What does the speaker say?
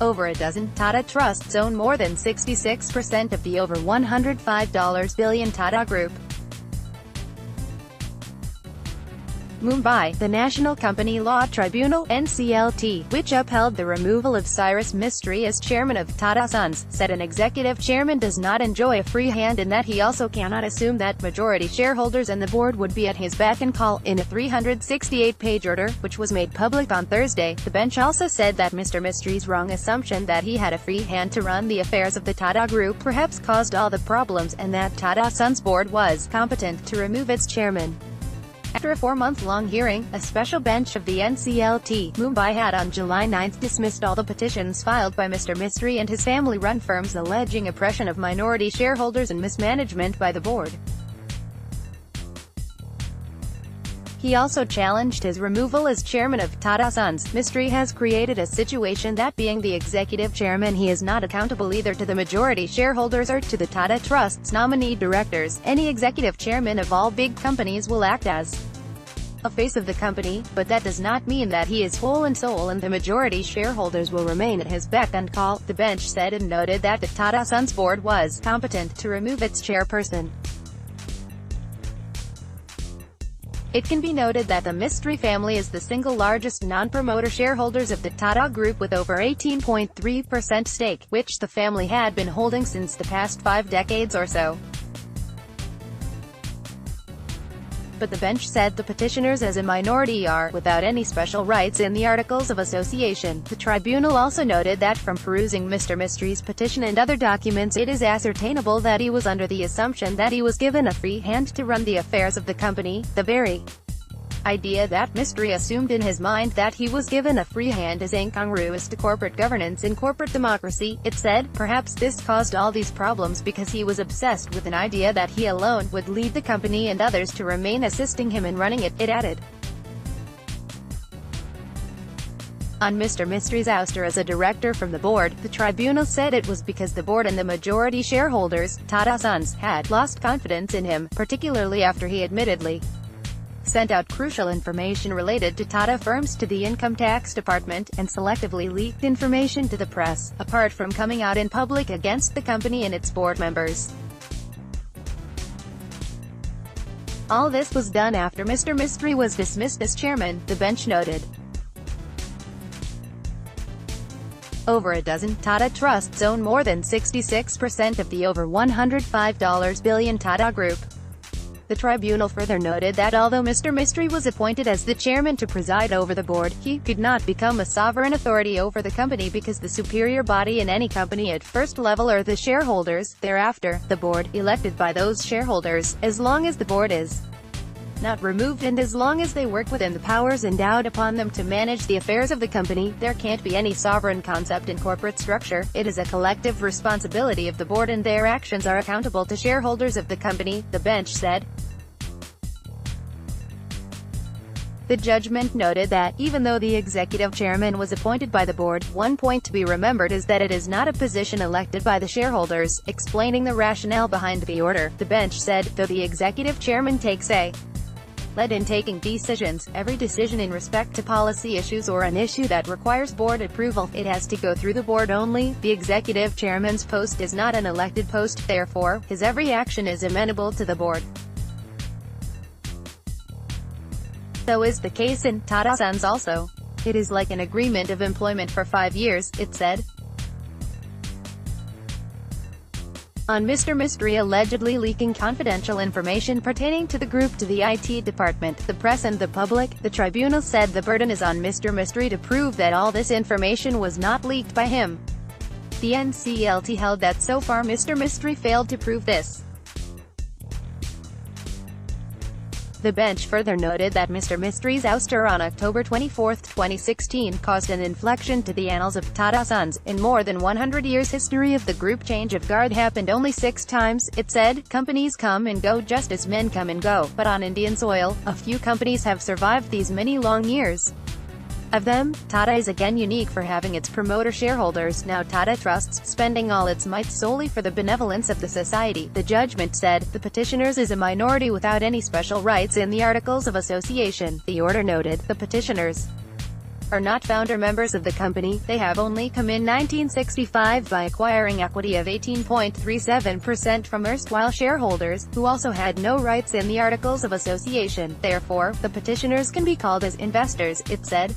Over a dozen Tata trusts own more than 66% of the over $105 billion Tata Group. Mumbai, the National Company Law Tribunal (NCLT), which upheld the removal of Cyrus Mistry as chairman of Tata Sons, said an executive chairman does not enjoy a free hand and that he also cannot assume that majority shareholders and the board would be at his beck and call. In a 368-page order, which was made public on Thursday, the bench also said that Mr. Mistry's wrong assumption that he had a free hand to run the affairs of the Tata Group perhaps caused all the problems, and that Tata Sons board was competent to remove its chairman. After a 4-month-long hearing, a special bench of the NCLT, Mumbai had on July 9 dismissed all the petitions filed by Mr. Mistry and his family-run firms alleging oppression of minority shareholders and mismanagement by the board. He also challenged his removal as chairman of Tata Sons. Mistry has created a situation that, being the executive chairman, he is not accountable either to the majority shareholders or to the Tata Trust's nominee directors. Any executive chairman of all big companies will act as a face of the company, but that does not mean that he is whole and sole and the majority shareholders will remain at his beck and call, the bench said, and noted that the Tata Sons board was competent to remove its chairperson. It can be noted that the Mistry family is the single largest non-promoter shareholders of the Tata Group with over 18.3% stake, which the family had been holding since the past 5 decades or so. But the bench said the petitioners as a minority are without any special rights in the Articles of Association. The tribunal also noted that from perusing Mr. Mistry's petition and other documents it is ascertainable that he was under the assumption that he was given a free hand to run the affairs of the company. The very idea that Mistry assumed in his mind that he was given a free hand is incongruous to corporate governance in corporate democracy, it said. Perhaps this caused all these problems because he was obsessed with an idea that he alone would lead the company and others to remain assisting him in running it, it added. On Mr. Mistry's ouster as a director from the board, the tribunal said it was because the board and the majority shareholders, Tata Sons, had lost confidence in him, particularly after he admittedly sent out crucial information related to Tata firms to the Income Tax Department, and selectively leaked information to the press, apart from coming out in public against the company and its board members. All this was done after Mr. Mistry was dismissed as chairman, the bench noted. Over a dozen Tata trusts own more than 66% of the over $105 billion Tata Group. The tribunal further noted that although Mr. Mistry was appointed as the chairman to preside over the board, he could not become a sovereign authority over the company because the superior body in any company at first level are the shareholders, thereafter, the board, elected by those shareholders. As long as the board is not removed and as long as they work within the powers endowed upon them to manage the affairs of the company, there can't be any sovereign concept in corporate structure. It is a collective responsibility of the board and their actions are accountable to shareholders of the company, the bench said. The judgment noted that, even though the executive chairman was appointed by the board, one point to be remembered is that it is not a position elected by the shareholders. Explaining the rationale behind the order, the bench said, though the executive chairman takes a lead in taking decisions, every decision in respect to policy issues or an issue that requires board approval, it has to go through the board only. The executive chairman's post is not an elected post, therefore, his every action is amenable to the board. So is the case in Tata Sons also. It is like an agreement of employment for 5 years, it said. On Mr. Mistry allegedly leaking confidential information pertaining to the group to the IT department, the press and the public, the tribunal said the burden is on Mr. Mistry to prove that all this information was not leaked by him. The NCLT held that so far Mr. Mistry failed to prove this. The bench further noted that Mr. Mistry's ouster on October 24, 2016 caused an inflection to the annals of Tata Sons. In more than 100 years history of the group, change of guard happened only 6 times, it said. Companies come and go just as men come and go, but on Indian soil, a few companies have survived these many long years. Of them, Tata is again unique for having its promoter shareholders, now Tata Trusts, spending all its might solely for the benevolence of the society. The judgment said, the petitioners is a minority without any special rights in the Articles of Association. The order noted, the petitioners are not founder members of the company. They have only come in 1965 by acquiring equity of 18.37% from erstwhile shareholders, who also had no rights in the Articles of Association. Therefore, the petitioners can be called as investors, it said.